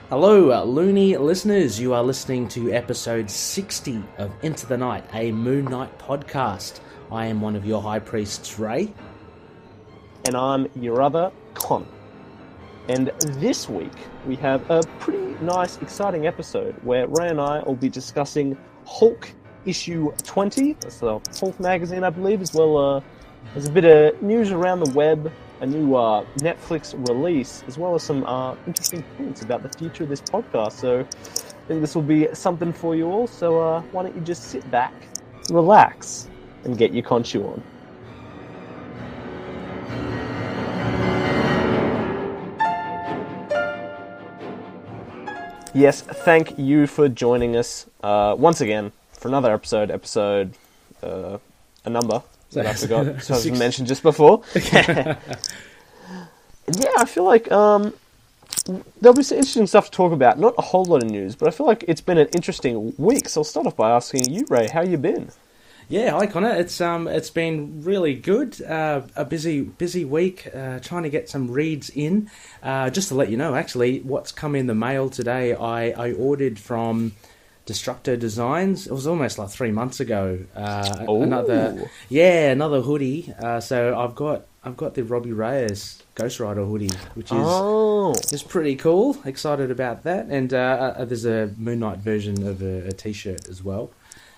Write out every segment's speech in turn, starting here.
Hello, loony listeners. You are listening to episode 60 of Into the Night, a Moon Knight podcast. I am one of your high priests, Ray. And I'm your other, Con. And this week, we have a pretty nice, exciting episode where Ray and I will be discussing Hulk issue 20. That's the Hulk magazine, I believe, as well as a bit of news around the web, a new Netflix release, as well as some interesting points about the future of this podcast. So I think this will be something for you all. So why don't you just sit back, relax, and get your conchu on. Yes, thank you for joining us once again for another episode, a number that I forgot to mention just before. Yeah, I feel like there'll be some interesting stuff to talk about. Not a whole lot of news, but I feel like it's been an interesting week. So I'll start off by asking you, Ray, how you been? Yeah, hi Connor. It's been really good. A busy week. Trying to get some reads in. Just to let you know, actually, what's come in the mail today. I ordered from Destructo Designs. It was almost like 3 months ago. Another hoodie. So I've got the Robbie Reyes Ghost Rider hoodie, which is pretty cool. Excited about that. And there's a Moon Knight version of a t-shirt as well.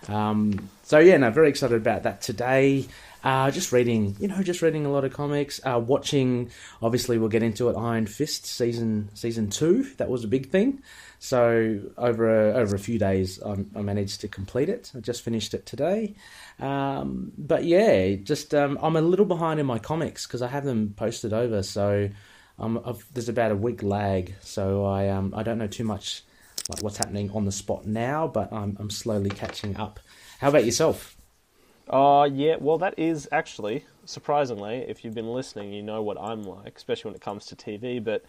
Very excited about that today. Just reading a lot of comics. Watching, obviously, we'll get into it. Iron Fist season 2. That was a big thing. So over a few days, I managed to complete it. I just finished it today. I'm a little behind in my comics because I have them posted over. So there's about a week lag. So I don't know too much like what's happening on the spot now, but I'm slowly catching up. How about yourself? Well, that is actually, surprisingly, if you've been listening, you know what I'm like, especially when it comes to TV, but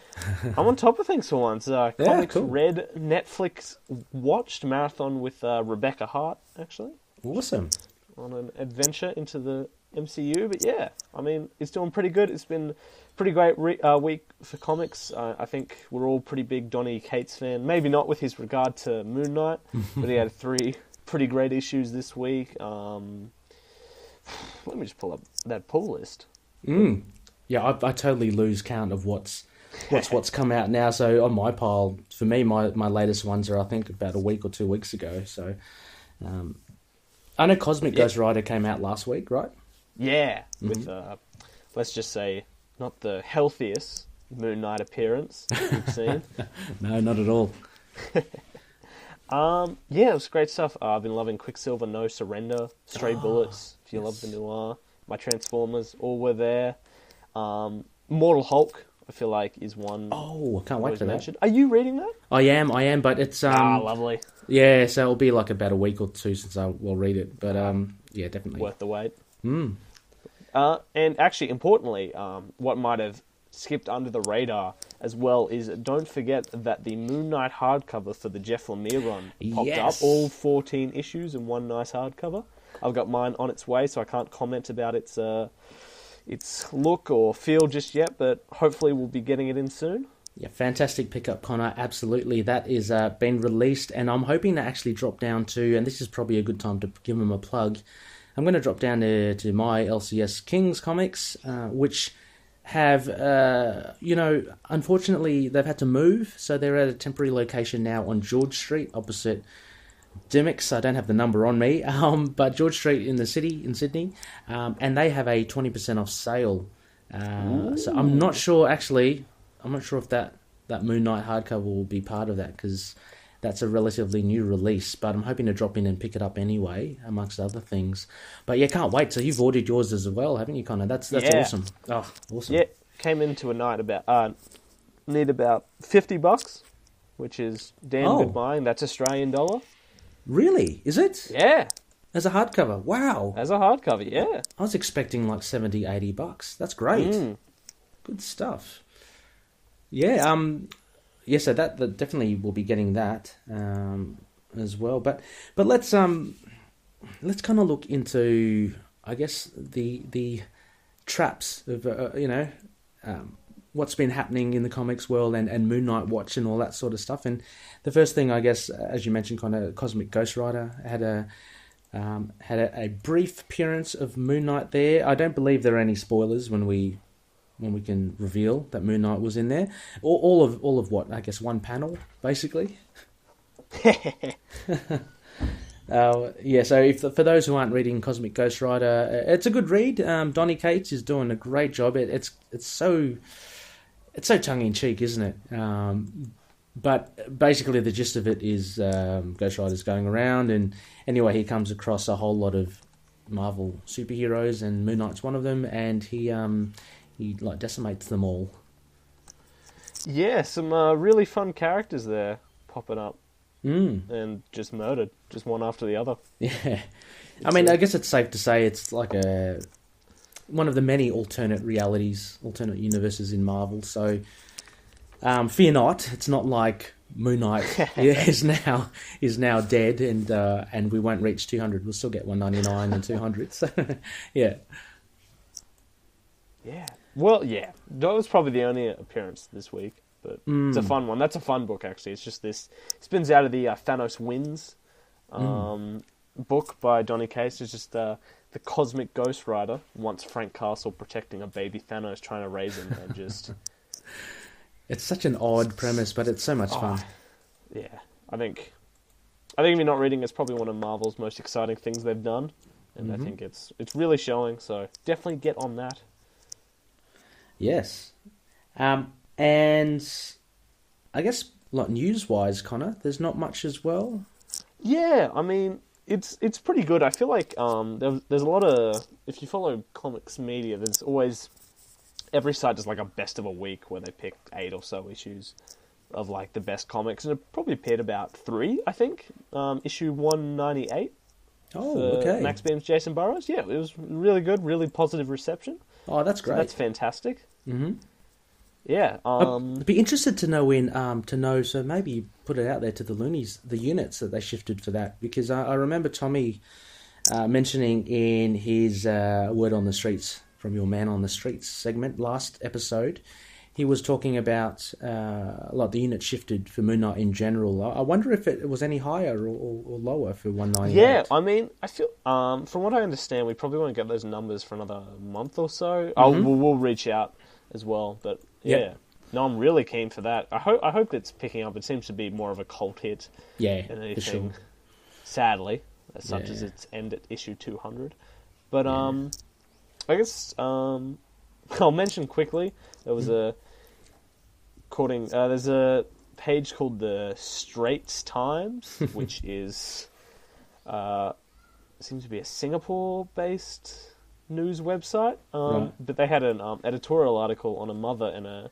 I'm on top of things for once. Comics cool. Read, Netflix watched marathon with Rebecca Hart, actually. Awesome. On an adventure into the MCU, but yeah, I mean, it's doing pretty good. It's been a pretty great week for comics. I think we're all pretty big Donny Cates fan, maybe not with his regard to Moon Knight, but he had 3 pretty great issues this week. Let me just pull up that pull list. Yeah, I totally lose count of what's come out now. So on my pile, for me, my latest ones are I think about a week or 2 weeks ago. So I know Cosmic Ghost Rider came out last week, right? Yeah, with let's just say not the healthiest Moon Knight appearance we've seen. No, not at all. It was great stuff. I've been loving Quicksilver, No Surrender, Stray Bullets, if you love the noir. My Transformers, all were there. Mortal Hulk, I feel like, is one. Oh, I can't wait for that. Are you reading that? I am, but it's... lovely. Yeah, so it'll be like about a week or 2 since I will read it, but yeah, definitely. Worth the wait. And actually, importantly, what might have skipped under the radar as well is don't forget that the Moon Knight hardcover for the Jeff Lemire run popped up. All 14 issues in one nice hardcover. I've got mine on its way, so I can't comment about its look or feel just yet, but hopefully we'll be getting it in soon. Yeah, fantastic pickup, Connor. Absolutely. That is been released, and I'm hoping to actually drop down to, and this is probably a good time to give them a plug, I'm going to drop down to my LCS Kings comics, which have, unfortunately, they've had to move, so they're at a temporary location now on George Street, opposite Dimmicks. I don't have the number on me, but George Street in Sydney, and they have a 20% off sale. So I'm not sure if that Moon Knight hardcover will be part of that, because that's a relatively new release, but I'm hoping to drop in and pick it up anyway, amongst other things. But yeah, can't wait. So you've ordered yours as well, haven't you, Connor? That's awesome. Oh, awesome. Yeah, came into a night about need about $50, which is damn good buying. That's Australian dollar. Really? Is it? Yeah. As a hardcover? Wow. As a hardcover, yeah. I was expecting like $70-$80. That's great. Good stuff. Yeah, so that definitely will be getting that as well. But let's kind of look into, I guess, the traps of what's been happening in the comics world and Moon Knight Watch and all that sort of stuff. And the first thing, I guess, as you mentioned, kind of Cosmic Ghost Rider had a brief appearance of Moon Knight there. I don't believe there are any spoilers when we can reveal that Moon Knight was in there. All of what, I guess, one panel, basically. So for those who aren't reading Cosmic Ghost Rider, it's a good read. Donny Cates is doing a great job. It's so tongue in cheek, isn't it? But basically, the gist of it is Ghost Rider's going around, and anyway, he comes across a whole lot of Marvel superheroes, and Moon Knight's one of them, and he like decimates them all. Yeah, some really fun characters there popping up. And just murdered, just one after the other. Yeah. I mean, I guess it's safe to say it's like one of the many alternate realities, alternate universes in Marvel. So, fear not. It's not like Moon Knight is now dead, and we won't reach 200. We'll still get 199 and 200. So, yeah. Yeah. Well, yeah. That was probably the only appearance this week. But it's a fun one. That's a fun book, actually. It's just this... It spins out of the Thanos Wins book by Donny Cates. It's just the Cosmic Ghost Rider wants Frank Castle protecting a baby Thanos, trying to raise him, and just... It's such an odd premise, but it's so much fun. Yeah. I think if you're not reading, it's probably one of Marvel's most exciting things they've done. And I think it's really showing, so definitely get on that. Yes. And I guess, like, news-wise, Connor, there's not much as well. Yeah, I mean, it's pretty good. I feel like there's a lot of... If you follow comics media, there's always... Every site does, like, a best of a week where they pick 8 or so issues of, like, the best comics. And it probably appeared about 3, I think. Issue 198. Oh, okay. Max Beam's Jason Burrows. Yeah, it was really good, really positive reception. Oh, that's great. So that's fantastic. Mm-hmm. Yeah, I'd be interested to know so maybe put it out there to the loonies, the units that they shifted for that, because I remember Tommy mentioning in his Word on the Streets from your Man on the Streets segment last episode, he was talking about like the unit shifted for Moon Knight in general. I wonder if it was any higher or lower for 198. Yeah, I mean, I feel from what I understand, we probably won't get those numbers for another month or so. We'll reach out as well, but. Yeah. No, I'm really keen for that. I hope it's picking up. It seems to be more of a cult hit than anything, for sure. Sadly, such as its end at issue 200. But I guess I'll mention quickly, there was there's a page called the Straits Times, which is seems to be a Singapore-based news website, but they had an editorial article on a mother and a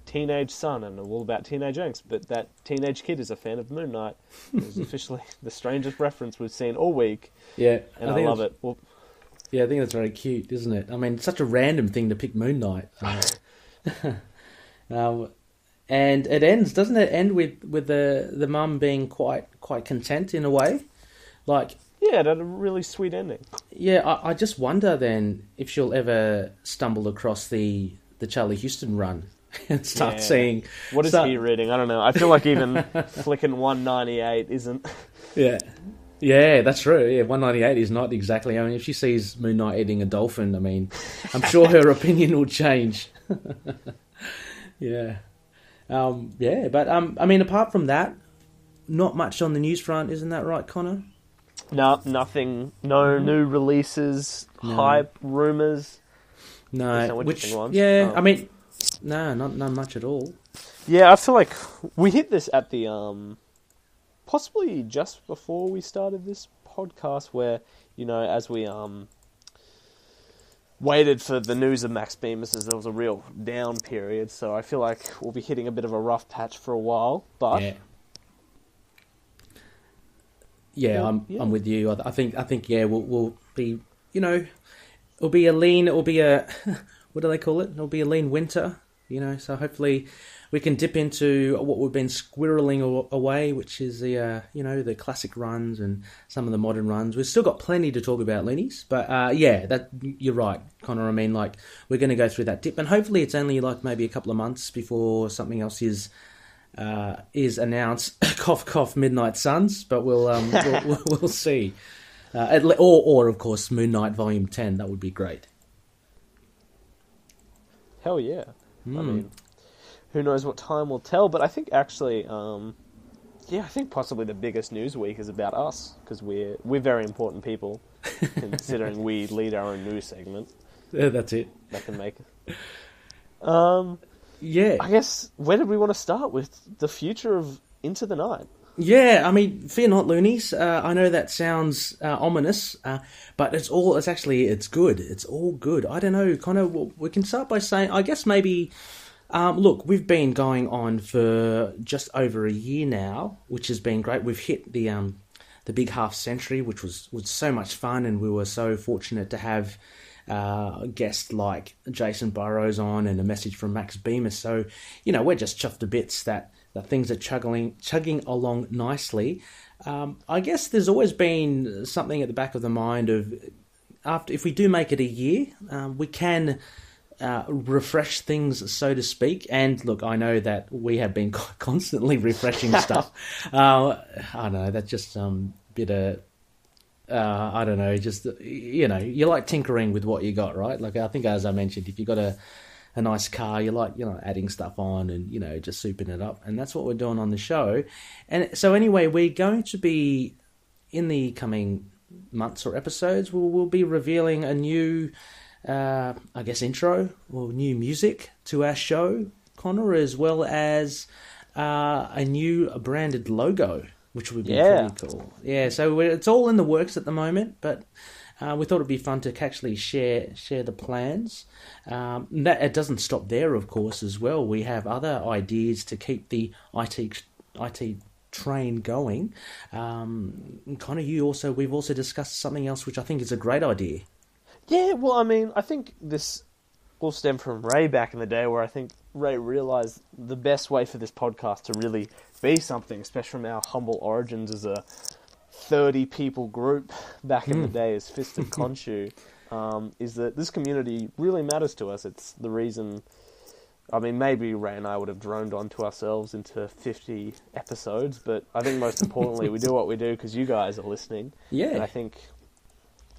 teenage son, and all about teenage angst. But that teenage kid is a fan of Moon Knight. It was officially the strangest reference we've seen all week. Yeah, and I love it. Well, yeah, I think that's very cute, isn't it? I mean, it's such a random thing to pick Moon Knight. And it ends, doesn't it? End with the mum being quite content in a way, like. Yeah, it had a really sweet ending. Yeah, I just wonder then if she'll ever stumble across the Charlie Houston run and start seeing... What is he reading? I don't know. I feel like even flicking 198 isn't... Yeah, that's true. Yeah, 198 is not exactly... I mean, if she sees Moon Knight eating a dolphin, I mean, I'm sure her opinion will change. Yeah. But, I mean, apart from that, not much on the news front, isn't that right, Connor? No, nothing. No new releases, hype, rumours. No, ones. Yeah, I mean, no, not much at all. Yeah, I feel like we hit this at the possibly just before we started this podcast, where as we waited for the news of Max Bemis, as there was a real down period. So I feel like we'll be hitting a bit of a rough patch for a while, but. Yeah. Yeah, I'm with you. I think we'll be, it'll be a lean, it'll be a, what do they call it? It'll be a lean winter, so hopefully we can dip into what we've been squirreling away, which is the classic runs and some of the modern runs. We've still got plenty to talk about, loonies, but that you're right, Connor. I mean, like, we're going to go through that dip, and hopefully it's only like maybe a couple of months before something else is announced. Cough, cough, Midnight Suns, but we'll see. Or of course, Moon Knight Volume 10. That would be great. Hell yeah! I mean, who knows what time will tell? But I think actually, I think possibly the biggest news week is about us, because we're very important people, considering we lead our own news segment. Yeah, that's it. That can make it. Yeah. I guess, where did we want to start with the future of Into the Night? Yeah, I mean, fear not, loonies. I know that sounds ominous, but it's good. It's all good. I don't know, kind of, we can start by saying, I guess maybe, look, we've been going on for just over a year now, which has been great. We've hit the big half century, which was so much fun, and we were so fortunate to have guests like Jason Burrows on and a message from Max Bemis. So, we're just chuffed to bits that things are chugging along nicely. I guess there's always been something at the back of the mind of, if we do make it a year, we can refresh things, so to speak. And look, I know that we have been constantly refreshing stuff. I know, that's just bit of... I don't know, just, you like tinkering with what you got, right? Like, I think, as I mentioned, if you got a nice car, you like, adding stuff on and, just souping it up. And that's what we're doing on the show. And so anyway, we're going to be, in the coming months or episodes, we'll be revealing a new, intro or new music to our show, Connor, as well as a new branded logo, which would be pretty cool. Yeah, so it's all in the works at the moment, but we thought it'd be fun to actually share the plans. It doesn't stop there, of course, as well. We have other ideas to keep the IT train going. Connor, we've also discussed something else, which I think is a great idea. Yeah, well, I mean, I think this will stem from Ray back in the day, where I think Ray realised the best way for this podcast to really be something, especially from our humble origins as a 30-people group back in the day as Fist of Khonshu, is that this community really matters to us. It's the reason... I mean, maybe Ray and I would have droned on to ourselves into 50 episodes, but I think most importantly, we do what we do because you guys are listening. Yeah. And I think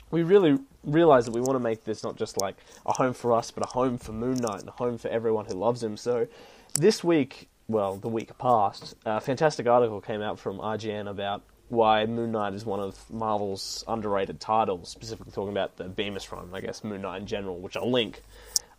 we really realise that we want to make this not just like a home for us, but a home for Moon Knight and a home for everyone who loves him. So this week, well, the week past, a fantastic article came out from IGN about why Moon Knight is one of Marvel's underrated titles, specifically talking about the Bemis run, I guess Moon Knight in general, which I'll link.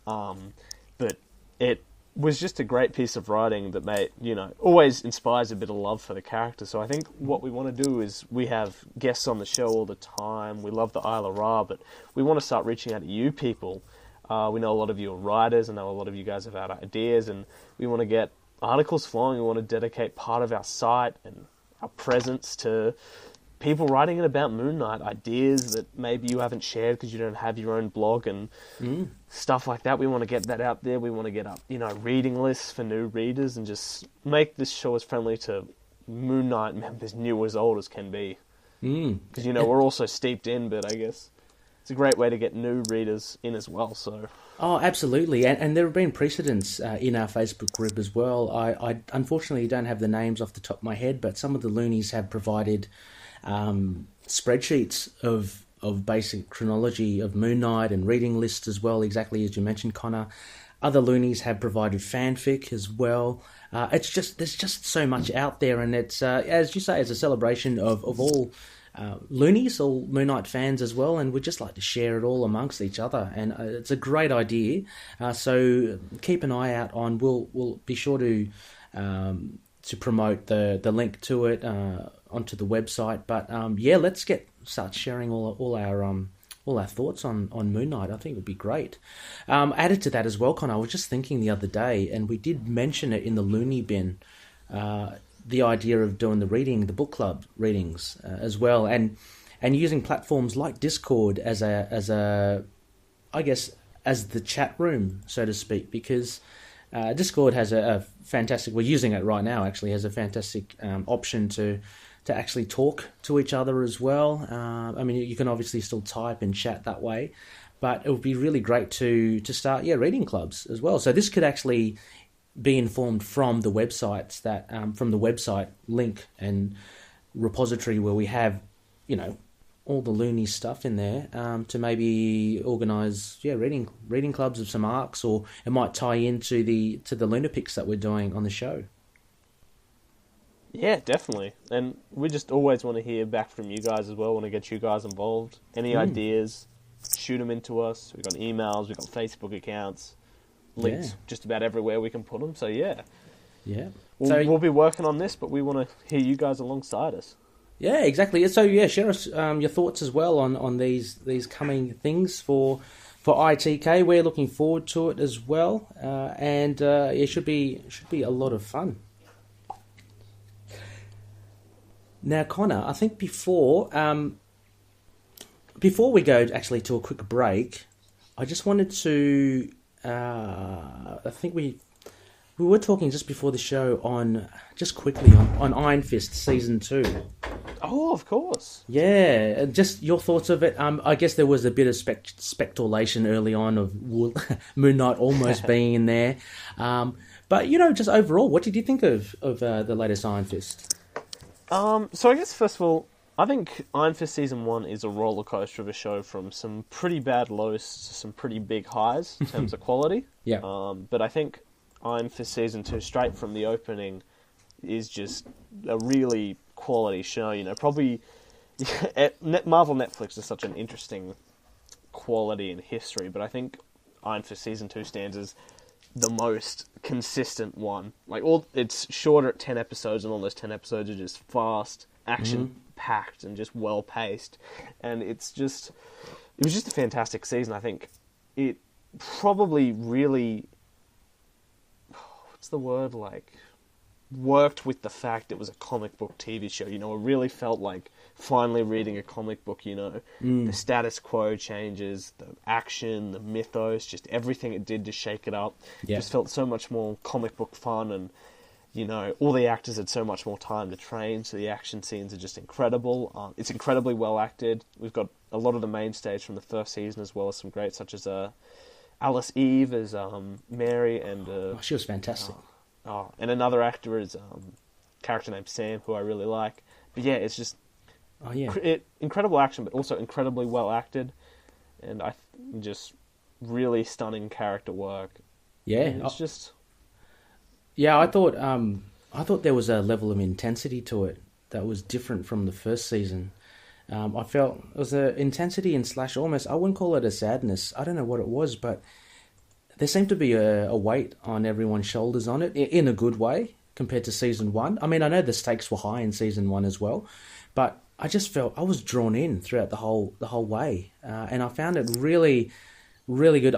But it was just a great piece of writing that always inspires a bit of love for the character. So I think what we want to do is, we have guests on the show all the time. We love the Isle of Ra, but we want to start reaching out to you people. We know a lot of you are writers. I know a lot of you guys have had ideas, and we want to get articles flowing. We want to dedicate part of our site and our presence to people writing about Moon Knight, ideas that maybe you haven't shared because you don't have your own blog and stuff like that. We want to get that out there. We want to get up, reading lists for new readers and just make this show as friendly to Moon Knight members, new as old as can be. Because, we're also steeped in, but I guess it's a great way to get new readers in as well. So. Oh, absolutely. And there have been precedents in our Facebook group as well. I unfortunately don't have the names off the top of my head, but some of the loonies have provided spreadsheets of basic chronology of Moon Knight and reading lists as well, exactly as you mentioned, Connor. Other loonies have provided fanfic as well. There's just so much out there, and it's, as you say, it's a celebration of all loonies, all Moon Knight fans as well, and we'd just like to share it all amongst each other, and it's a great idea. So keep an eye out on. We'll be sure to promote the link to it onto the website. But let's start sharing all our thoughts on Moon Knight. I think it would be great. Added to that as well, Connor, I was just thinking the other day, and we did mention it in the Looney Bin, the idea of doing the book club readings as well, and using platforms like Discord as the chat room, so to speak, because Discord has a fantastic. We're using it right now. Actually, has a fantastic option to actually talk to each other as well. I mean, you can obviously still type and chat that way, but it would be really great to start reading clubs as well. So this could actually be informed from the websites that from the website link and repository where we have all the loony stuff in there, to maybe organise reading clubs of some arcs, or it might tie into the LUNAR-PICks that we're doing on the show. Yeah, definitely. And we just always want to hear back from you guys as well. Want to get you guys involved. Any ideas, shoot them into us. We've got emails, we've got Facebook accounts, links just about everywhere we can put them. So yeah. We'll be working on this, but we want to hear you guys alongside us. Yeah, exactly. So share us your thoughts as well on these coming things for ITK. We're looking forward to it as well, and it should be a lot of fun. Now, Connor, I think before we go actually to a quick break, I just wanted to. I think we were talking just before the show on Iron Fist Season 2. Oh, of course. Yeah, just your thoughts of it. I guess there was a bit of speculation early on of Moon Knight almost being in there. But, just overall, what did you think of the latest Iron Fist? So I guess, first of all, I think Iron Fist Season 1 is a roller coaster of a show, from some pretty bad lows to some pretty big highs in terms of quality. Yeah. But I think Iron Fist Season 2, straight from the opening, is just a really quality show. Probably Marvel Netflix is such an interesting quality in history, but I think Iron Fist Season 2 stands as the most consistent one. It's shorter at 10 episodes, and all those 10 episodes are just fast, action-packed, and just well-paced. And it was just a fantastic season. I think it probably really, what's the word, worked with the fact it was a comic book TV show. It really felt like finally reading a comic book. The status quo changes, the action, the mythos, just everything it did to shake it up. Just felt so much more comic book fun, and all the actors had so much more time to train, so the action scenes are just incredible. It's incredibly well acted. We've got a lot of the mainstays from the first season, as well as some greats such as Alice Eve as Mary, and she was fantastic. And another actor is character named Sam, who I really like. But yeah, it's just incredible action, but also incredibly well acted, and just really stunning character work. Yeah, and it's just. Yeah, I thought there was a level of intensity to it that was different from the first season. I felt it was an intensity and / almost, I wouldn't call it a sadness. I don't know what it was, but there seemed to be a weight on everyone's shoulders on it, in a good way, compared to Season 1. I mean, I know the stakes were high in Season 1 as well, but I just felt I was drawn in throughout the whole way, and I found it really, really good.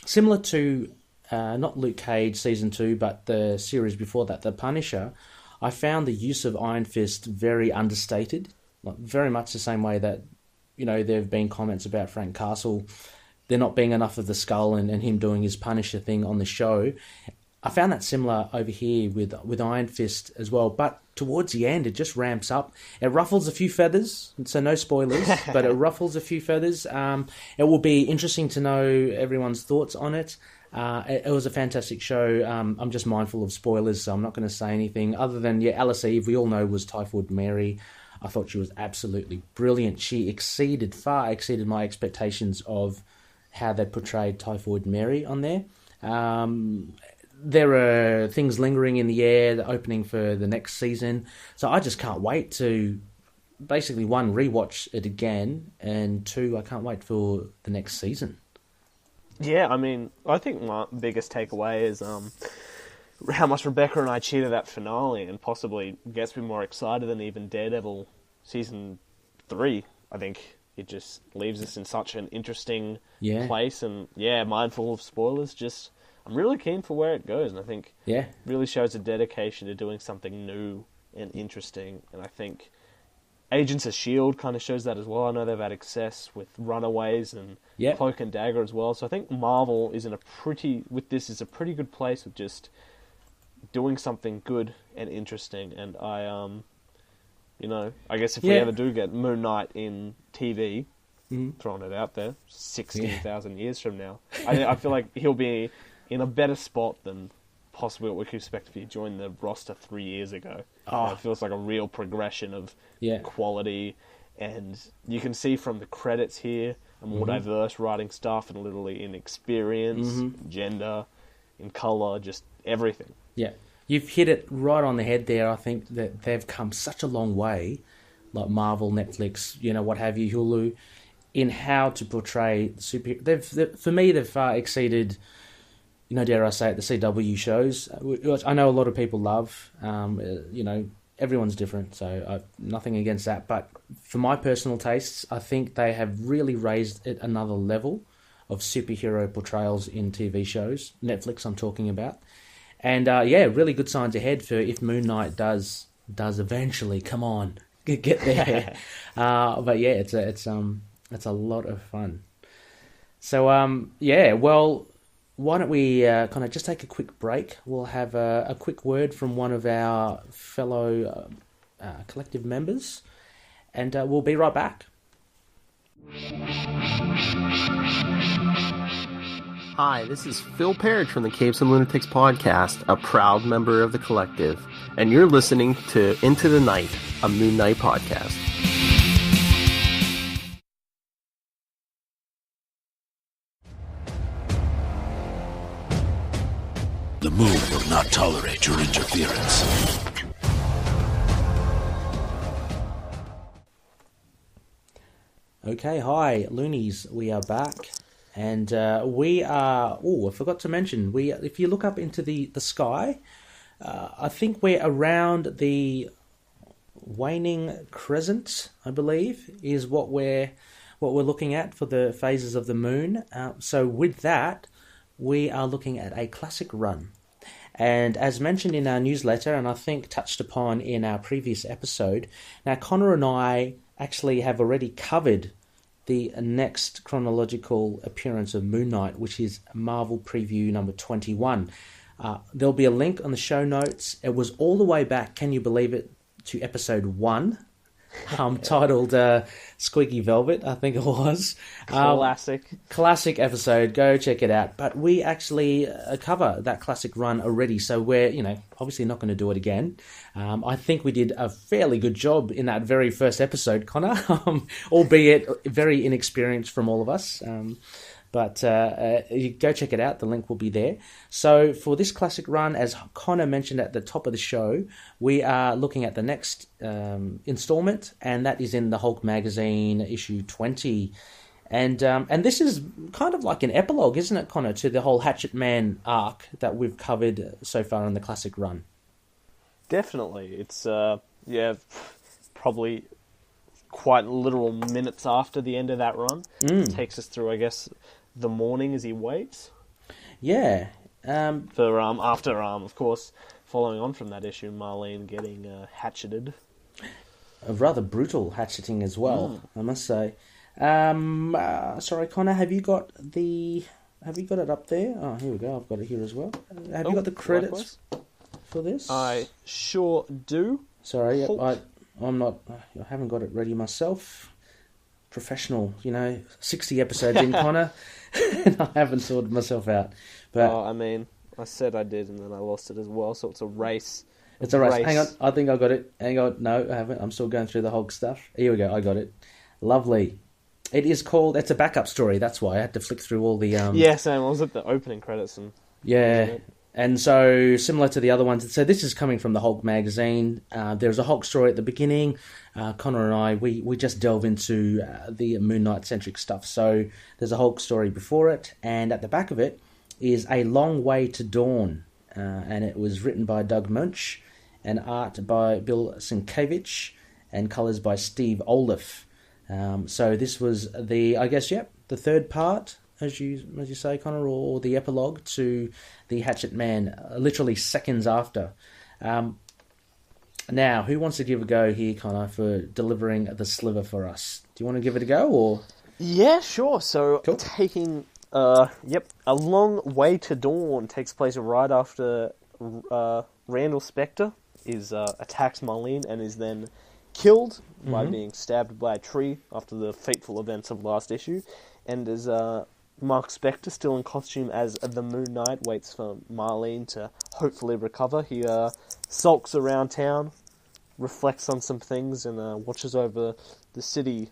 Similar to not Luke Cage Season 2, but the series before that, The Punisher, I found the use of Iron Fist very understated, very much the same way that, there have been comments about Frank Castle, there not being enough of the skull and him doing his Punisher thing on the show. I found that similar over here with Iron Fist as well, but towards the end it just ramps up. It ruffles a few feathers, so no spoilers, but it ruffles a few feathers. It will be interesting to know everyone's thoughts on it. It was a fantastic show. I'm just mindful of spoilers, so I'm not going to say anything other than, Alice Eve, we all know, was Typhoid Mary. I thought she was absolutely brilliant. She far exceeded my expectations of how they portrayed Typhoid Mary on there. There are things lingering in the air, the opening for the next season. So I just can't wait to, basically, 1, rewatch it again, and 2, I can't wait for the next season. Yeah, I mean, I think my biggest takeaway is how much Rebecca and I cheated that finale, and possibly gets me more excited than even Daredevil Season 3. I think it just leaves us in such an interesting place, and mindful of spoilers. Just, I'm really keen for where it goes, and I think really shows a dedication to doing something new and interesting. And I think Agents of S.H.I.E.L.D. kind of shows that as well. I know they've had success with Runaways and Cloak and Dagger as well. So I think Marvel is in a pretty good place with just doing something good and interesting. And I guess if we ever do get Moon Knight in TV, throwing it out there, 16,000 years from now, I feel like he'll be in a better spot than possibly what we could expect if he joined the roster 3 years ago. It feels like a real progression of quality, and you can see from the credits here a more diverse writing staff, and literally in experience, gender, in colour, just everything. Yeah. You've hit it right on the head there. I think that they've come such a long way, like Marvel, Netflix, what have you, Hulu, in how to portray the superhero. For me, they've far exceeded, dare I say it, the CW shows, which I know a lot of people love. Everyone's different, so nothing against that. But for my personal tastes, I think they have really raised it another level of superhero portrayals in TV shows. Netflix, I'm talking about. And really good signs ahead for if Moon Knight does eventually come on, get there. But yeah, it's a lot of fun. So well, why don't we kind of just take a quick break? We'll have a quick word from one of our fellow collective members, and we'll be right back. Hi, this is Phil Parrish from the Capes and Lunatics podcast, a proud member of the collective, and you're listening to Into the Night, a Moon Knight podcast. The moon will not tolerate your interference. Okay, hi, Loonies, we are back. And we are... I forgot to mention, if you look up into the sky, I think we're around the waning crescent, I believe, is what we're looking at for the phases of the moon. So with that, we are looking at a classic run. And as mentioned in our newsletter, and I think touched upon in our previous episode, now Connor and I actually have already covered the next chronological appearance of Moon Knight, which is Marvel Preview number 21. There'll be a link on the show notes. It was all the way back, can you believe it, to episode 1, titled Squeaky Velvet, I think it was. Classic episode. Go check it out. But we actually cover that classic run already, so we're, obviously not going to do it again. I think we did a fairly good job in that very first episode, Connor, albeit very inexperienced from all of us. But you go check it out. The link will be there. So for this classic run, as Connor mentioned at the top of the show, we are looking at the next installment, and that is in the Hulk magazine, issue 20. And this is kind of like an epilogue, isn't it, Connor, to the whole Hatchet Man arc that we've covered so far in the classic run? Definitely. It's, probably quite literal minutes after the end of that run. It takes us through, I guess, the morning as he waits. Yeah. Of course, following on from that issue, Marlene getting hatcheted. A rather brutal hatcheting as well, I must say. Sorry, Connor, have you got it up there? Oh, here we go. I've got it here as well. Have you got the credits for this? I sure do. Sorry, I haven't got it ready myself. Professional, 60 episodes in, Connor, and I haven't sorted myself out. But I said I did, and then I lost it as well, so it's a race. It's a race. Hang on, I think I got it. Hang on, no, I haven't. I'm still going through the Hulk stuff. Here we go, I got it. Lovely. It is called... It's a backup story, that's why I had to flick through all the... Yeah, same. I was at the opening credits. And so, similar to the other ones, so this is coming from the Hulk magazine. There's a Hulk story at the beginning. Connor and I, we just delve into the Moon Knight-centric stuff. So, there's a Hulk story before it, and at the back of it is A Long Way to Dawn. And it was written by Doug Moench, and art by Bill Sienkiewicz, and colours by Steve Oliff. So, this was the third part, as you say, Connor, or the epilogue to the Hatchet Man, literally seconds after. Now, who wants to give a go here, Connor, for delivering the sliver for us? Do you want to give it a go, or...? Yeah, sure. So, Cool. taking... A Long Way to Dawn takes place right after Randall Spector attacks Marlene and is then killed by being stabbed by a tree after the fateful events of last issue. And as Mark Spector, still in costume as the Moon Knight, waits for Marlene to hopefully recover. He sulks around town, reflects on some things, and watches over the city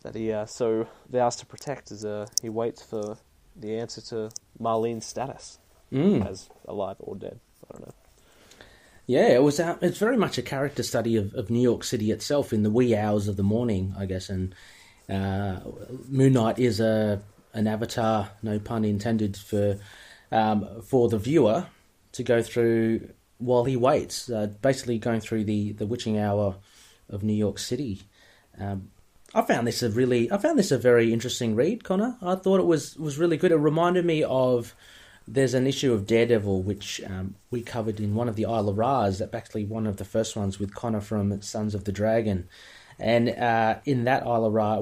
that he so vows to protect as he waits for the answer to Marlene's status as alive or dead. I don't know. Yeah, it's very much a character study of New York City itself in the wee hours of the morning, I guess. And Moon Knight is an avatar, no pun intended, for the viewer to go through while he waits. Basically, going through the witching hour of New York City. I found this a very interesting read, Connor. I thought it was really good. It reminded me of, there's an issue of Daredevil which we covered in one of the Isle of Ra's, actually one of the first ones with Connor from Sons of the Dragon, and in that Isle of Ra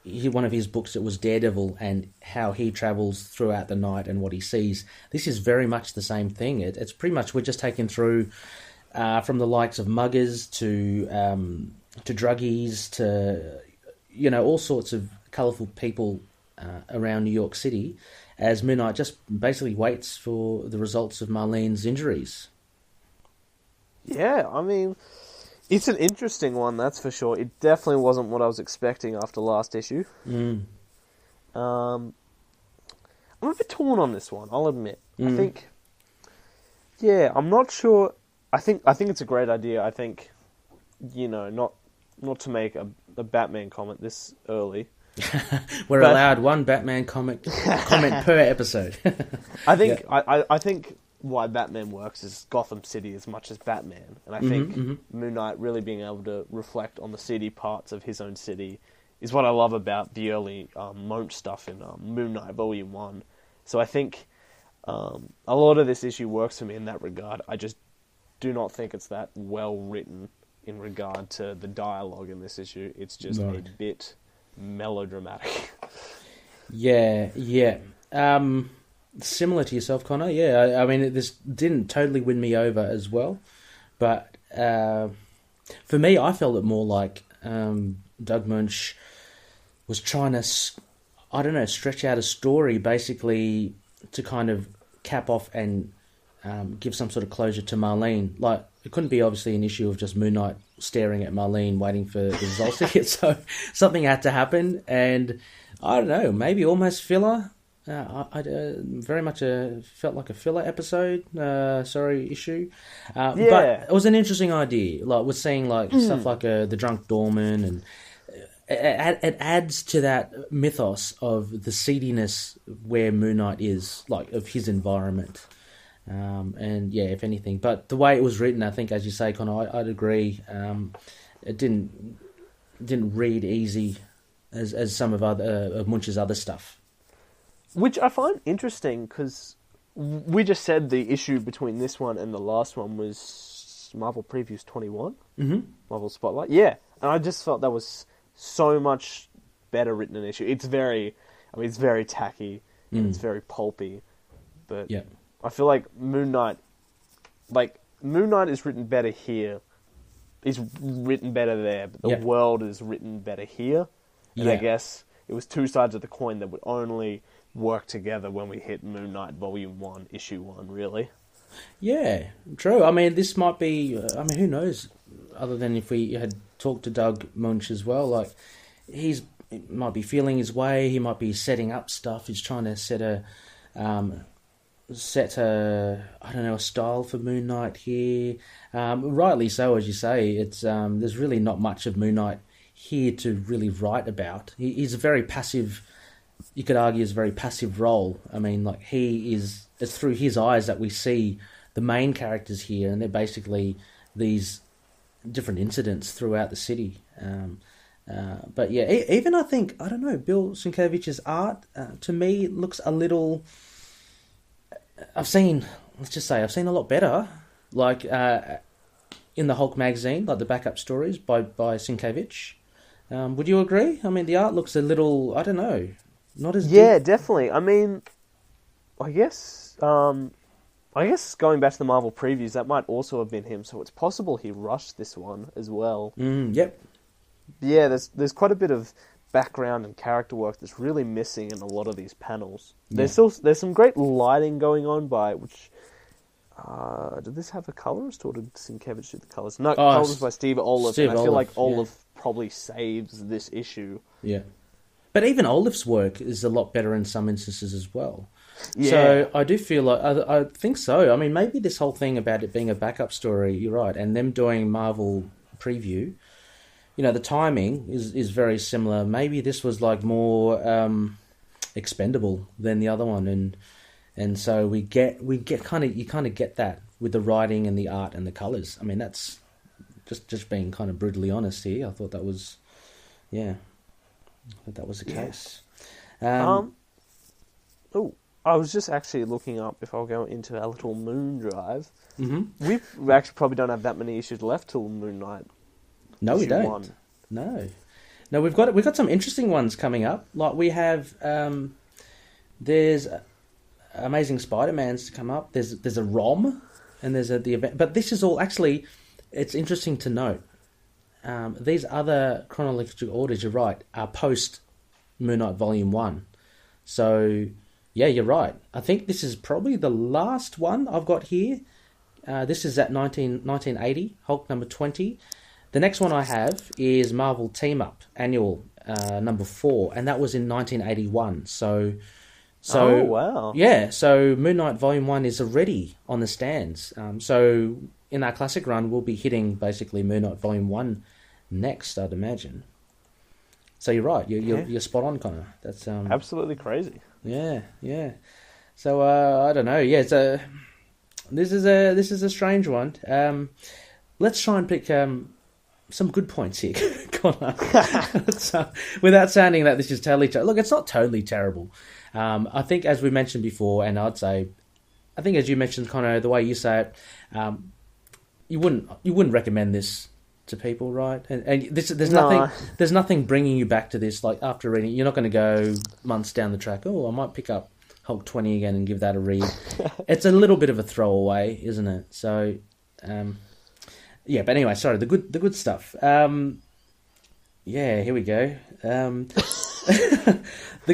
one of his books, it was Daredevil and how he travels throughout the night and what he sees. This is very much the same thing. It's pretty much, we're just taken through from the likes of muggers to druggies to, all sorts of colourful people around New York City, as Moon Knight just basically waits for the results of Marlene's injuries. Yeah, I mean, it's an interesting one, that's for sure. It definitely wasn't what I was expecting after last issue. I'm a bit torn on this one, I'll admit. I think, I'm not sure. I think it's a great idea. I think, not to make a Batman comment this early. We're allowed one Batman comment per episode. I think I think why Batman works is Gotham City as much as Batman, and I think Moon Knight really being able to reflect on the seedy parts of his own city is what I love about the early Moench stuff in Moon Knight Volume 1. So I think a lot of this issue works for me in that regard. I just do not think it's that well written in regard to the dialogue in this issue. It's just a bit melodramatic. Yeah. Similar to yourself, Connor. Yeah, I mean, this didn't totally win me over as well, but for me, I felt it more like Doug Moench was trying to, stretch out a story basically to kind of cap off and give some sort of closure to Marlene. Like, it couldn't be obviously an issue of just Moon Knight staring at Marlene waiting for the results to hit, so something had to happen, and I don't know, maybe almost filler. I very much felt like a filler episode, issue. But it was an interesting idea. Like, we're seeing stuff like the drunk doorman, and it adds to that mythos of the seediness where Moon Knight is, like, of his environment. And yeah, if anything, but the way it was written, I think, as you say, Connor, I'd agree. It didn't read easy as some of Munch's other stuff, which I find interesting because we just said the issue between this one and the last one was Marvel Previews 21, Marvel Spotlight. Yeah, and I just felt that was so much better written an issue. It's very tacky and it's very pulpy, but yeah. I feel like Moon Knight is written better here. He's written better there, but the world is written better here. And I guess it was two sides of the coin that would only work together when we hit Moon Knight Volume 1, Issue 1, really. Yeah, true. I mean, this might be... who knows? Other than if we had talked to Doug Moench as well, like, he might be feeling his way, he might be setting up stuff, he's trying to set a style for Moon Knight here. Rightly so, as you say. It's there's really not much of Moon Knight here to really write about. He's a very passive, you could argue, is a very passive role. I mean, like, it's through his eyes that we see the main characters here, and they're basically these different incidents throughout the city. But yeah, even I think, I don't know, Bill Sienkiewicz's art, to me, looks a little... I've seen a lot better. Like, in the Hulk magazine, like the backup stories by Sienkiewicz. Would you agree? I mean, the art looks a little, I don't know, not as deep. Definitely. I mean, I guess going back to the Marvel previews, that might also have been him. So it's possible he rushed this one as well. Yep. Yeah, there's quite a bit of background and character work that's really missing in a lot of these panels. There's some great lighting going on by which. Did this have a colorist or did Sienkiewicz do the colors? No, colors by Steve Oliff. And I feel like Oliff probably saves this issue. Yeah. But even Oliff's work is a lot better in some instances as well. Yeah. So I do feel like, I think so. I mean, maybe this whole thing about it being a backup story, you're right, and them doing Marvel preview, the timing is very similar. Maybe this was like more expendable than the other one, and so we get you kind of get that with the writing and the art and the colors. I mean, that's just being kind of brutally honest here. I thought that was, I thought that was the case. I was just actually looking up if I'll go into our little Moon drive. Mm-hmm. We actually probably don't have that many issues left till Moon Knight. No, we don't. 1. No, we've got some interesting ones coming up. Like we have, there's Amazing Spider-Man's to come up. There's a ROM, and there's the event. But this is all actually. It's interesting to note. These other chronological orders, you're right, are post Moon Knight Volume 1. So, yeah, you're right. I think this is probably the last one I've got here. This is at 1980, Hulk number 20. The next one I have is Marvel Team Up Annual number 4, and that was in 1981. So oh, wow. Yeah, so Moon Knight Volume 1 is already on the stands. So in our classic run, we'll be hitting basically Moon Knight Volume 1 next, I'd imagine. So you're right, you're spot on, Connor. That's absolutely crazy. Yeah. So I don't know. Yeah, this is a strange one. Let's try and pick some good points here, Connor. Without sounding that this is totally look, it's not totally terrible. I think, as we mentioned before, and I think as you mentioned, Connor, the way you say it, you wouldn't recommend this to people, right? And there's nothing bringing you back to this. Like after reading, you're not going to go months down the track. Oh, I might pick up Hulk 20 again and give that a read. It's a little bit of a throwaway, isn't it? So, yeah. But anyway, sorry. The good stuff. Yeah, here we go. The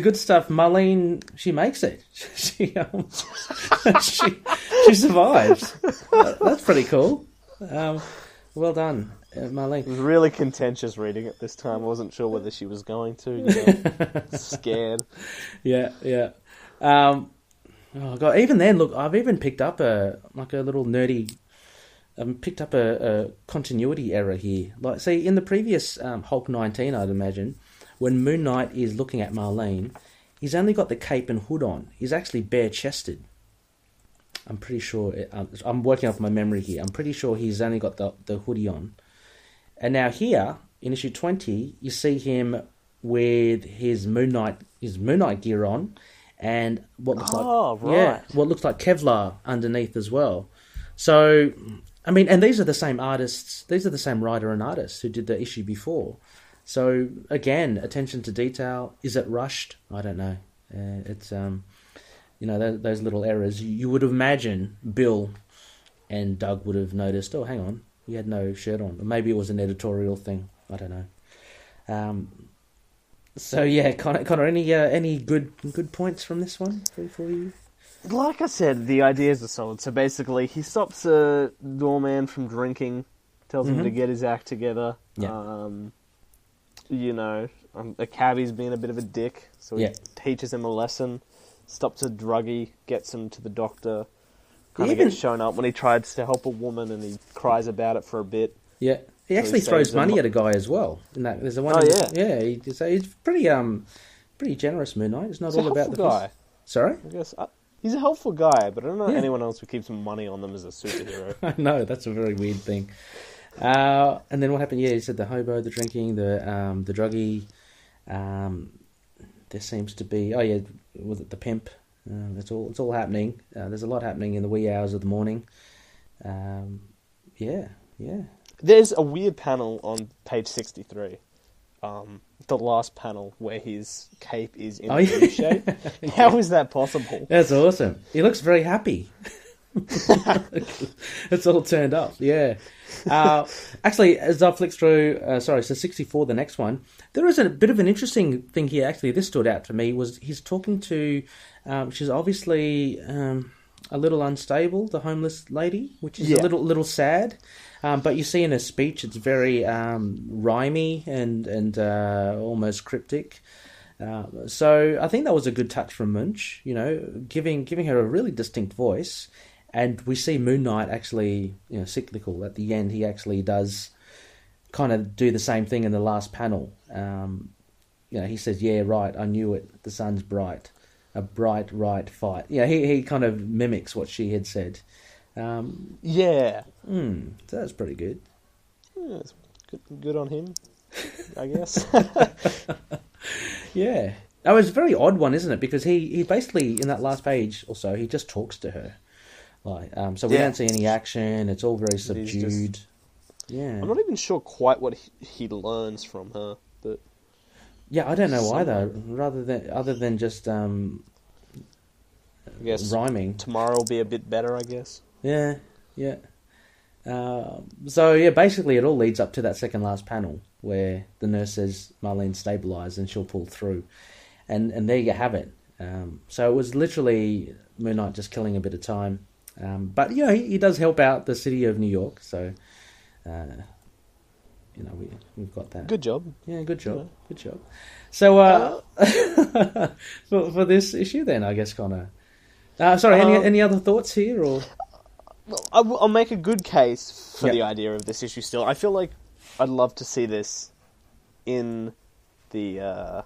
good stuff. Marlene, she makes it. She survives. That's pretty cool. Well done, Marlene. It was really contentious reading it this time. I wasn't sure whether she was going to. Scared. Yeah. Oh god. Even then, look, I've even picked up a little nerdy. Picked up a continuity error here. Like, see, in the previous Hulk 19, I'd imagine, when Moon Knight is looking at Marlene, he's only got the cape and hood on. He's actually bare-chested. I'm pretty sure. I'm working off my memory here. I'm pretty sure he's only got the hoodie on. And now here, in issue 20, you see him with his Moon Knight gear on, and what looks what looks like Kevlar underneath as well. So, I mean, and these are the same artists. These are the same writer and artist who did the issue before. So again, attention to detail. Is it rushed? I don't know. It's those little errors. You would imagine Bill and Doug would have noticed. Oh, hang on, he had no shirt on. Or maybe it was an editorial thing. I don't know. So yeah, Connor, any good points from this one for you? Like I said, the ideas are solid. So basically, he stops a doorman from drinking, tells him to get his act together. Yeah. A cabbie's being a bit of a dick, so he teaches him a lesson. Stops a druggie, gets him to the doctor. Kind of gets shown up when he tries to help a woman, and he cries about it for a bit. Yeah, he actually throws money at a guy as well. In that, there's a one. He's pretty generous. Moon Knight. It's not all about the guy. Sorry, I guess he's a helpful guy, but I don't know anyone else who keeps money on them as a superhero. I know, that's a very weird thing. And then what happened? Yeah, he said the hobo, the drinking, the druggie. There seems to be was it the pimp? It's all happening. There's a lot happening in the wee hours of the morning. Yeah. There's a weird panel on page 63. The last panel where his cape is in a U shape. How is that possible? That's awesome. He looks very happy. It's all turned up, yeah. Actually, as I flick through, so 64, the next one, there is a bit of an interesting thing here, actually. This stood out to me, was he's talking to, she's obviously a little unstable, the homeless lady, which is a little sad. But you see in her speech, it's very rhymey and almost cryptic. So I think that was a good touch from Moench, giving her a really distinct voice. And we see Moon Knight actually, cyclical. At the end, he actually does kind of do the same thing in the last panel. He says, "Yeah, right, I knew it. The sun's bright. A bright, right fight." He kind of mimics what she had said. So that's pretty good. Yeah, it's good on him, I guess. Yeah. Oh, it's a very odd one, isn't it? Because he basically, in that last page or so, he just talks to her. So we don't see any action. It's all very subdued. I'm not even sure quite what he learns from her, but yeah, I don't know either. Other than just I guess rhyming. Tomorrow will be a bit better, I guess. Yeah. Basically it all leads up to that second last panel where the nurse says Marlene's stabilised and she'll pull through, and there you have it. So it was literally Moon Knight just killing a bit of time. But he does help out the city of New York, so we've got that. Good job. Yeah, good job. Good job. So for this issue, then I guess Connor. Any other thoughts here or? Well, I'll make a good case for the idea of this issue. Still, I feel like I'd love to see this in the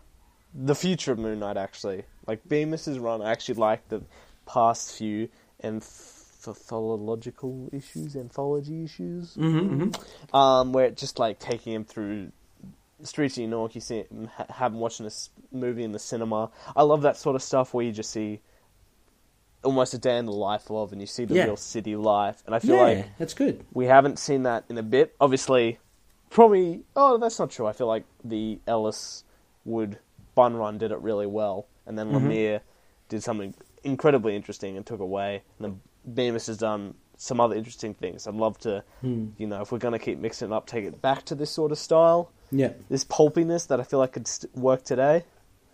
future of Moon Knight. Actually, like Bemis's run, I actually like the past few anthology issues, where it's just like taking him through the streets of New York. You see him, have him watching this movie in the cinema. I love that sort of stuff where you just see almost a day in the life of, and you see the real city life. And I feel like that's good. We haven't seen that in a bit. Obviously, probably. Oh, that's not true. I feel like the Ellis Wood Bun Run did it really well, and then Lemire did something incredibly interesting and took away. And then Bemis has done some other interesting things. I'd love to, if we're going to keep mixing it up, take it back to this sort of style. Yeah. This pulpiness that I feel like could work today.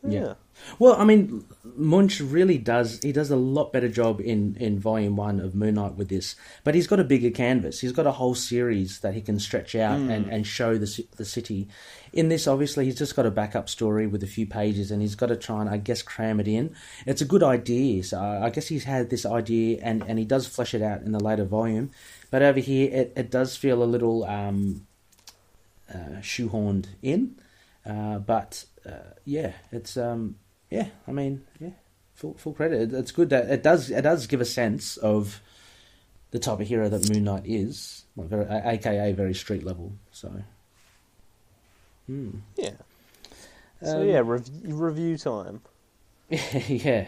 Yeah. Well, I mean, Moench really does. He does a lot better job in Volume 1 of Moon Knight with this. But he's got a bigger canvas. He's got a whole series that he can stretch out and show the city. In this, obviously, he's just got a backup story with a few pages, and he's got to try and, I guess, cram it in. It's a good idea. So I guess he's had this idea, and he does flesh it out in the later volume. But over here, it does feel a little shoehorned in. It's full credit. It's good that it does give a sense of the type of hero that Moon Knight is, aka very street level. So, review time. Yeah.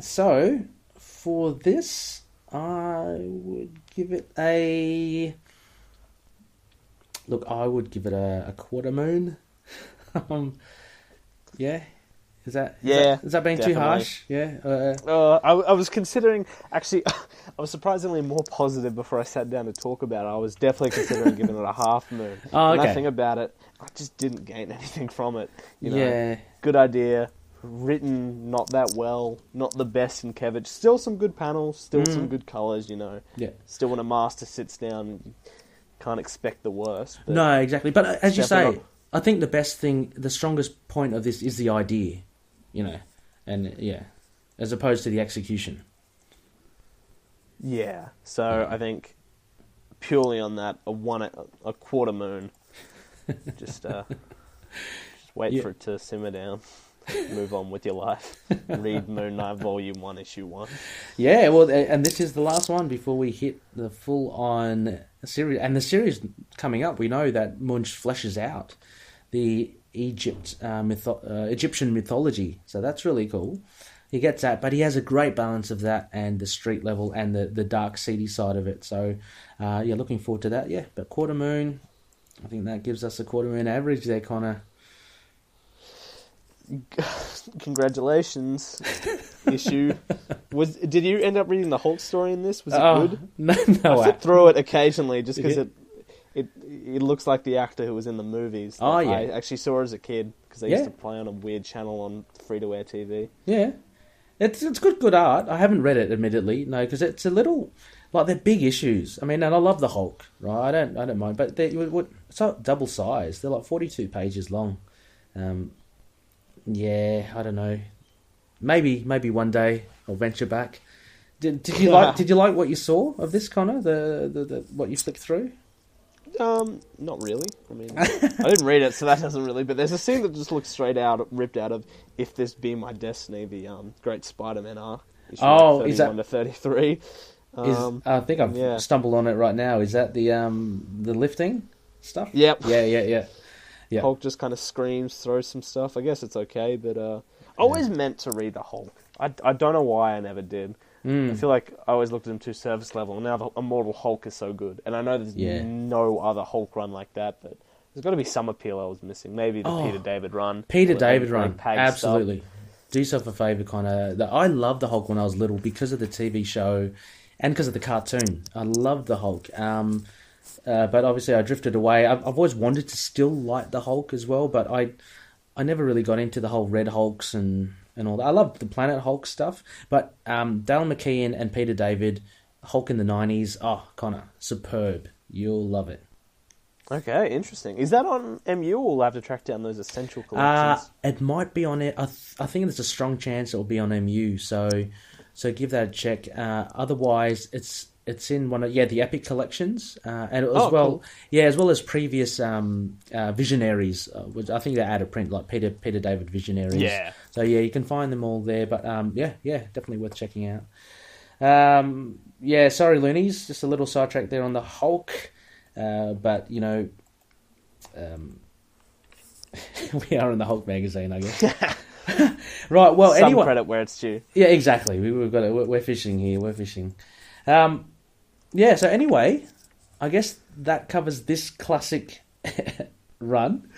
So for this, I would give it a quarter moon. Is that being definitely too harsh? Yeah. I was considering, actually, I was surprisingly more positive before I sat down to talk about it. I was definitely considering giving it a half moon. Oh, okay. Nothing about it. I just didn't gain anything from it. Good idea. Written not that well. Not the best in Sienkiewicz. Still some good panels. Still some good colours. Yeah. Still when a master sits down, can't expect the worst. No, exactly. But as you say, I think the best thing, the strongest point of this is the idea, as opposed to the execution. Yeah. So I think purely on that, a quarter moon. Just wait for it to simmer down. Move on with your life. Read Moon Knight Volume 1, Issue 1. Yeah, well, and this is the last one before we hit the full-on series. And the series coming up, we know that Moench fleshes out the Egyptian mythology. So that's really cool. He gets that, but he has a great balance of that and the street level and the dark, seedy side of it. So, looking forward to that. Yeah, but quarter moon, I think that gives us a quarter moon average there, Connor. Congratulations. Issue. Did you end up reading the Hulk story in this? Was it good? No. I flip through it occasionally just because it looks like the actor who was in the movies. Oh, yeah. I actually saw as a kid because they used to play on a weird channel on free-to-air TV. Yeah. It's good art. I haven't read it, admittedly, no, because it's a little... Like, they're big issues. I mean, and I love the Hulk, right? I don't mind, but it's not double size. They're like 42 pages long. Yeah, I don't know. Maybe one day I'll venture back. Did you like what you saw of this, Connor? The what you flicked through? Not really. I mean, I didn't read it, so that doesn't really. But there's a scene that just looks ripped out of "If This Be My Destiny," the Great Spider-Man arc. Is that 31 to 33? I think I've stumbled on it right now. Is that the lifting stuff? Yep. Yeah. Hulk just kind of screams, throws some stuff. I guess it's okay, but I always meant to read the Hulk. I don't know why I never did. I feel like I always looked at him too surface level. Now the Immortal Hulk is so good, and I know there's no other Hulk run like that, but there's got to be some appeal I was missing. Maybe the Peter David run. Absolutely. Stuff. Do yourself a favour, Connor. I loved the Hulk when I was little because of the TV show and because of the cartoon. I loved the Hulk. But obviously I drifted away. I've always wanted to still like the Hulk as well, but I never really got into the whole Red Hulks and all that. I love the Planet Hulk stuff, but Dale McKean and Peter David, Hulk in the 90s, Connor, superb. You'll love it. Okay, interesting. Is that on MU, or will I have to track down those essential collections? It might be on it. I think there's a strong chance it will be on MU, so give that a check. Otherwise, it's in one of the Epic collections, and as well, cool. as well as previous Visionaries, which I think they're out of print, like Peter David Visionaries. Yeah. So you can find them all there. But definitely worth checking out. Sorry, Loonies, just a little sidetrack there on the Hulk, but we are in the Hulk magazine, I guess. Right. Well, some anyway, credit where it's due. Yeah, exactly. We've got it. We're fishing here. We're fishing. So anyway, I guess that covers this classic run.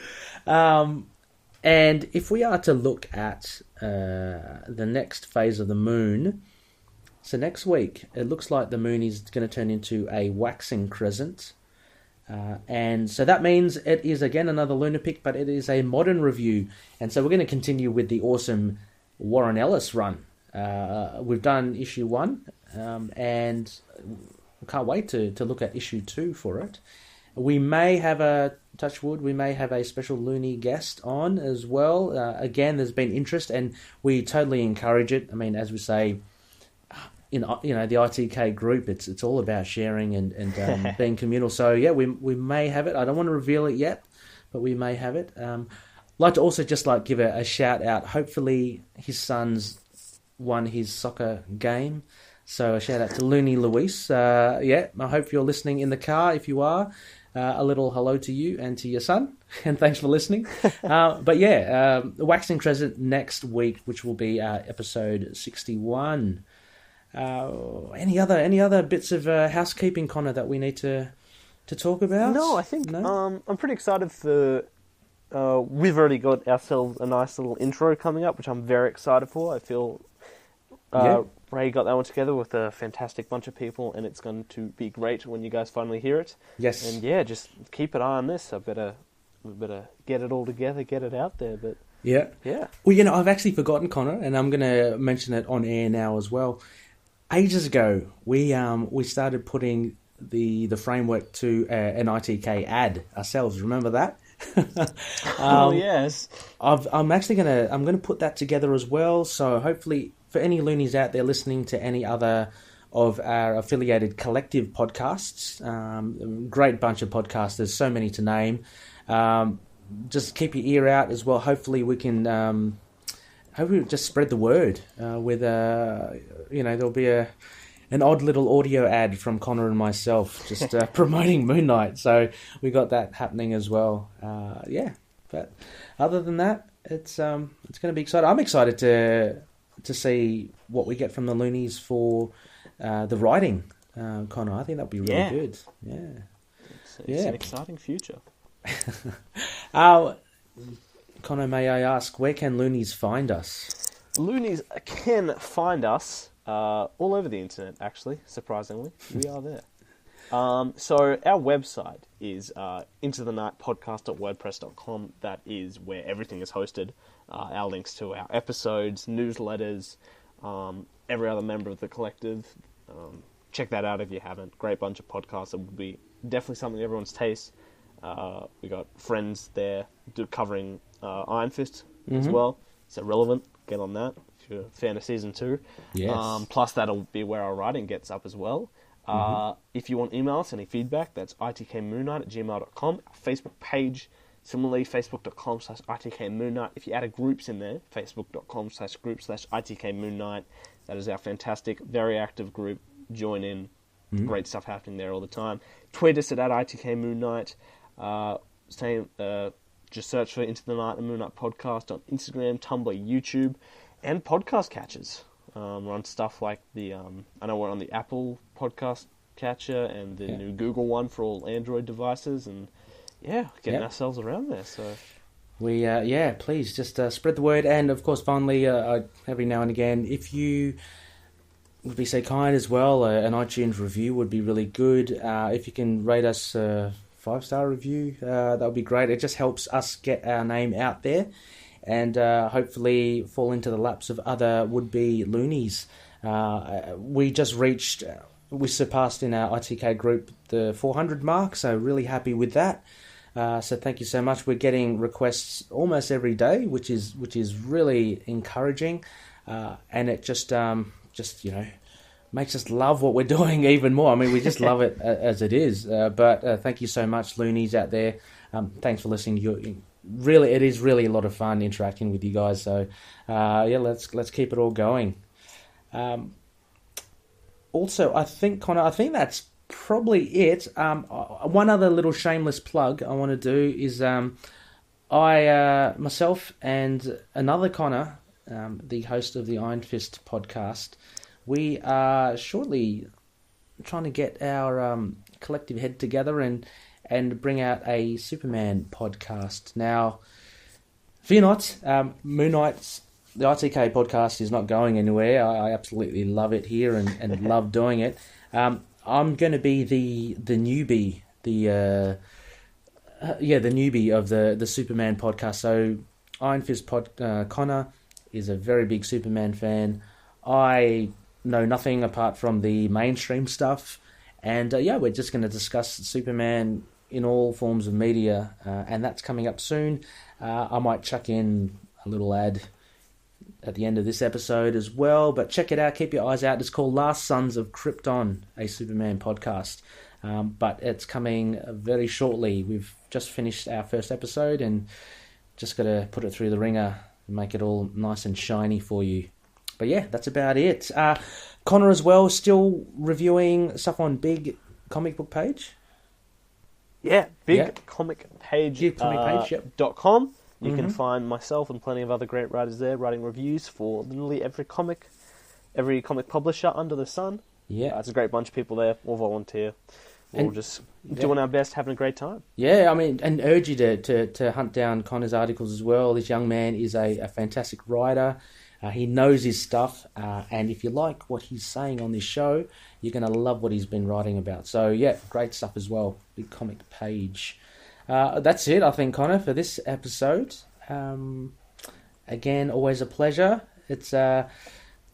And if we are to look at the next phase of the moon, so next week, it looks like the moon is going to turn into a waxing crescent. And so that means it is, again, another LUNAR-PICK, but it is a modern review. And so we're going to continue with the awesome Warren Ellis run. We've done issue 1, and can't wait to look at issue 2 for it. We may have we may have a special Looney guest on as well. Again, there's been interest, and we totally encourage it. I mean, as we say, in the ITK group, it's all about sharing and being communal. So we may have it. I don't want to reveal it yet, but we may have it. Like to also just give a shout out. Hopefully, his son's won his soccer game. So a shout out to Looney Luis. I hope you're listening in the car. If you are, a little hello to you and to your son, and thanks for listening. The Waxing Crescent next week, which will be episode 61. Any other bits of housekeeping, Connor, that we need to talk about? No, I think I'm pretty excited for. We've already got ourselves a nice little intro coming up, which I'm very excited for. I feel Ray got that one together with a fantastic bunch of people, and it's going to be great when you guys finally hear it. Yes. And just keep an eye on this. We better get it all together, get it out there. But yeah. Well, I've actually forgotten, Connor, and I'm going to mention it on air now as well. Ages ago, we started putting the framework to an ITK ad ourselves. Remember that? Yes. I'm actually gonna put that together as well. So hopefully, for any loonies out there listening to any other of our affiliated collective podcasts, great bunch of podcasts. There's so many to name. Just keep your ear out as well. Hopefully, we can. Hopefully, just spread the word. With there'll be an odd little audio ad from Connor and myself, just promoting Moon Knight. So we got that happening as well. But other than that, it's going to be exciting. I'm excited to to see what we get from the loonies for the writing, Connor. I think that'd be really good. Yeah. It's an exciting future. Connor, may I ask, where can loonies find us? Loonies can find us all over the internet, actually, surprisingly. We are there. So our website is intothenightpodcast.wordpress.com. That is where everything is hosted. Our links to our episodes, newsletters, every other member of the collective. Check that out if you haven't. Great bunch of podcasts. It would be definitely something everyone's taste. We got friends there covering Iron Fist as well. So relevant. Get on that if you're a fan of season 2. Yes. Plus that'll be where our writing gets up as well. If you want to email us any feedback, that's itkmoonnight@gmail.com. Our Facebook page, similarly, facebook.com/itkmoonnight. If you add groups in there, facebook.com/group/itkmoonnight. That is our fantastic, very active group. Join in. Great stuff happening there all the time. Tweet us at @itkmoonnight. Just search for Into the Night and Moon Night Podcast on Instagram, Tumblr, YouTube, and podcast catchers. We're on stuff like the... I know we're on the Apple podcast catcher and the new Google one for all Android devices. And, getting ourselves around there. So We, please just spread the word. And, of course, finally, every now and again, if you would be so kind as well, an iTunes review would be really good. If you can rate us... 5-star review, that would be great. It just helps us get our name out there and hopefully fall into the laps of other would-be loonies. We surpassed in our ITK group the 400 mark, so really happy with that. So thank you so much. We're getting requests almost every day, which is really encouraging, and it just makes us love what we're doing even more. I mean, we just love it as it is. But thank you so much, loonies out there. Thanks for listening. It is really a lot of fun interacting with you guys. So, let's keep it all going. Also, I think, Connor, that's probably it. One other little shameless plug I want to do is myself and another Connor, the host of the Iron Fist podcast, we are shortly trying to get our collective head together and bring out a Superman podcast. Now, fear not, Moon Knight's, the ITK podcast is not going anywhere. I absolutely love it here and love doing it. I'm going to be the newbie, the newbie of the Superman podcast. So, Iron Fist Connor is a very big Superman fan. I know nothing apart from the mainstream stuff, and we're just going to discuss Superman in all forms of media, and that's coming up soon. I might chuck in a little ad at the end of this episode as well, but check it out, keep your eyes out. It's called Last Sons of Krypton, a Superman podcast, but it's coming very shortly. We've just finished our first episode and just got to put it through the ringer and make it all nice and shiny for you. But that's about it. Connor as well, still reviewing stuff on Big Comic Book Page. Yeah, bigcomic.com. You can find myself and plenty of other great writers there writing reviews for literally every comic publisher under the sun. Yeah, it's a great bunch of people there, all volunteer. We're all just doing our best, having a great time. Yeah, I mean, and urge you to hunt down Connor's articles as well. This young man is a fantastic writer. He knows his stuff, and if you like what he's saying on this show, you're going to love what he's been writing about. So, great stuff as well. Big Comic Page. That's it, I think, Connor, for this episode. Again, always a pleasure. It's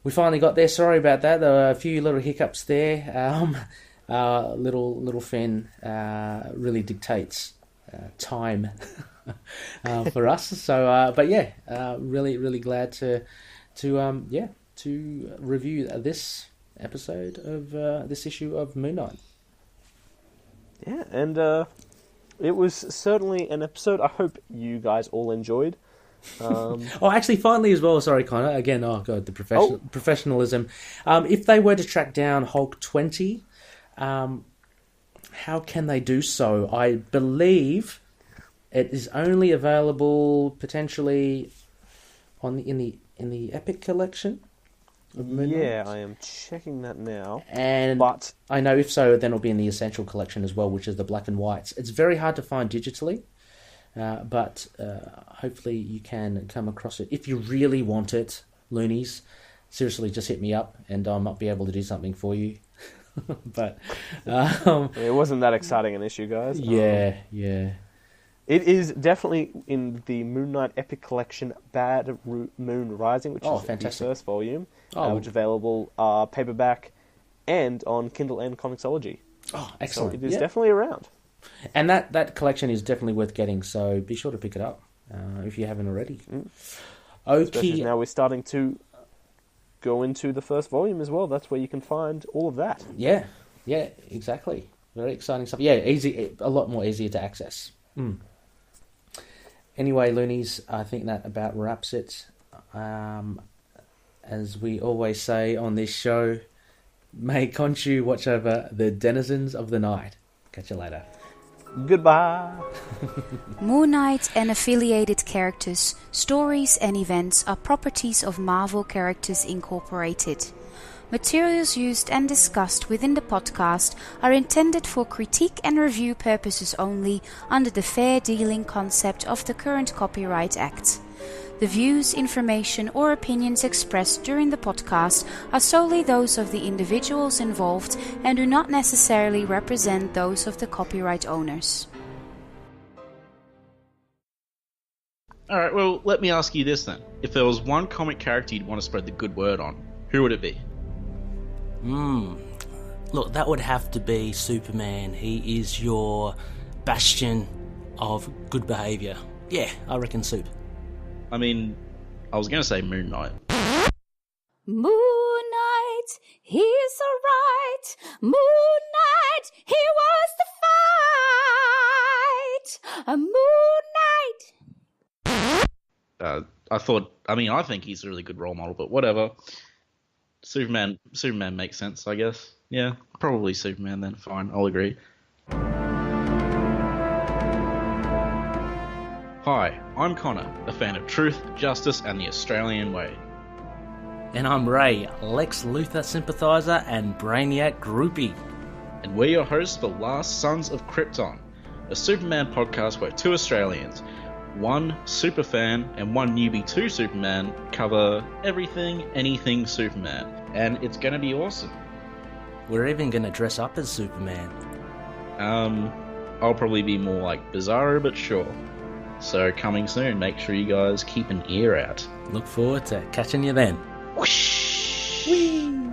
we finally got there. Sorry about that. There were a few little hiccups there. Little Finn really dictates time for us. So, really, really glad to review this episode of this issue of Moon Knight. Yeah, and it was certainly an episode I hope you guys all enjoyed. Actually, finally as well, sorry, Connor, again, the professionalism. If they were to track down Hulk 20, how can they do so? I believe it is only available potentially in the Epic collection. of Moon Yeah, Knight? I am checking that now. And But I know if so, then it'll be in the Essential Collection as well, which is the black and whites. It's very hard to find digitally, but hopefully you can come across it. If you really want it, loonies, seriously, just hit me up and I might be able to do something for you. But it wasn't that exciting an issue, guys. yeah. It is definitely in the Moon Knight Epic Collection Bad Moon Rising, which is fantastic. the first volume, Oh. which is available paperback and on Kindle and Comixology. Oh, So excellent. it is Yeah. definitely around. And that collection is definitely worth getting, so be sure to pick it up if you haven't already. Especially Okay. now we're starting to go into the first volume as well. That's where you can find all of that. Yeah, exactly. Very exciting stuff. Yeah, a lot more easier to access. Anyway, loonies, I think that about wraps it. As we always say on this show, may Khonshu watch over the denizens of the night. Catch you later. Goodbye. Moon Knight and affiliated characters, stories and events are properties of Marvel Characters Incorporated. Materials used and discussed within the podcast are intended for critique and review purposes only under the fair dealing concept of the current Copyright Act. The views, information or opinions expressed during the podcast are solely those of the individuals involved and do not necessarily represent those of the copyright owners. Alright, well, let me ask you this then. If there was one comic character you'd want to spread the good word on, who would it be? Look, that would have to be Superman. He is your bastion of good behaviour. Yeah, I reckon Soup. I mean, I was going to say Moon Knight. Moon Knight, he's alright. Moon Knight, he was the fight. A Moon Knight. I think he's a really good role model, but whatever. Superman makes sense, I guess. Yeah, probably Superman then. Fine, I'll agree. Hi, I'm Connor, a fan of truth, justice, and the Australian way. And I'm Ray, Lex Luthor sympathiser and Brainiac groupie. And we're your hosts for Last Sons of Krypton, a Superman podcast where two Australians, one superfan and one newbie to Superman, cover everything, anything Superman. And it's gonna be awesome. We're even going to dress up as Superman. I'll probably be more like Bizarro, but sure. So coming soon, make sure you guys keep an ear out. Look forward to catching you then. Whoosh! Whee!